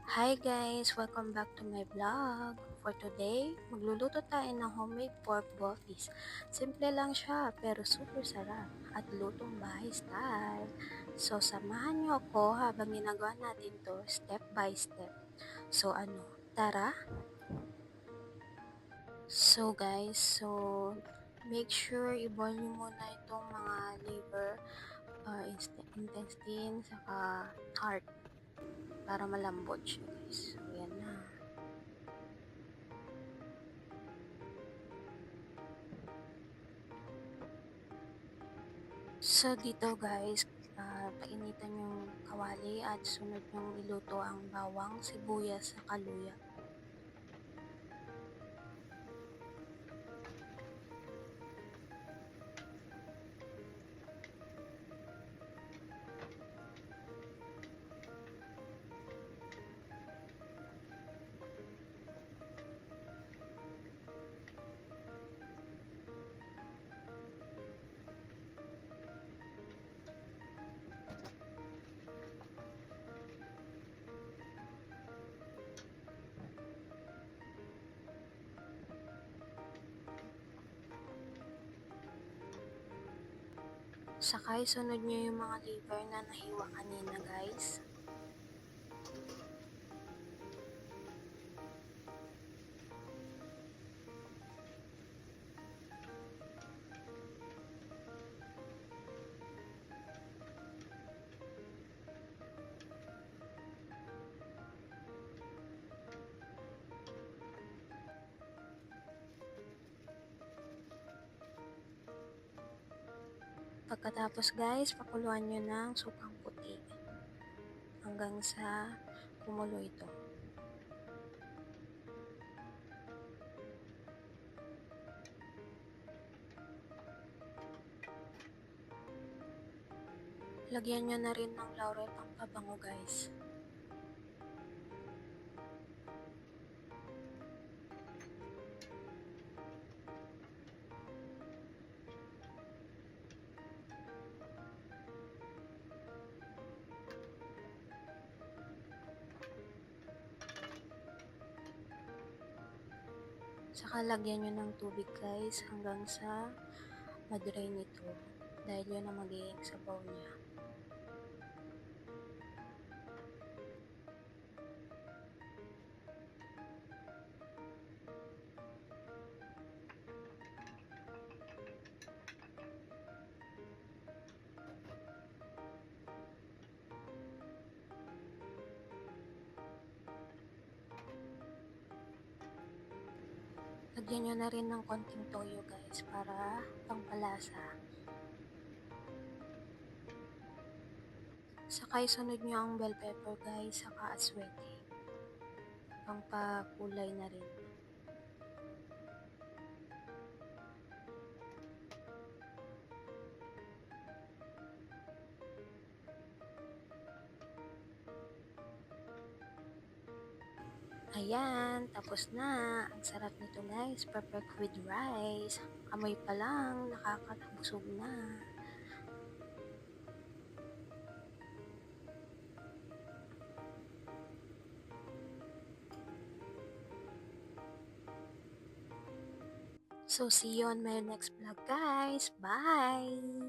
Hi guys! Welcome back to my vlog. For today, magluluto tayo ng homemade pork boffies. Simple lang siya pero super sarap at lutong bahay style. So samahan niyo ako habang ginagawa natin to step by step. So tara? So guys, make sure i-boil niyo muna itong mga liver, intestine, saka heart para malambot siya guys. So yan na. So dito guys, painitan yung kawali at sunod yung iluto ang bawang, sibuyas sa kaluya. Saka isunod nyo yung mga liver na nahiwa kanina guys. Pagkatapos guys, pakuluan nyo ng sukang puti hanggang sa kumulo ito. Lagyan nyo na rin ng laurel ang pabango guys. Saka lagyan nyo ng tubig guys hanggang sa ma-drain ito dahil yun ang magiging sabaw niya. Lagyan nyo na rin ng konting toyo guys para pangpalasa. Saka isunod nyo ang bell pepper guys, saka aswete. Pangpakulay na rin. Ayan, tapos na. Ang sarap nito guys, perfect with rice. Amoy pa lang, nakakabusog na. So see you on my next vlog guys. Bye!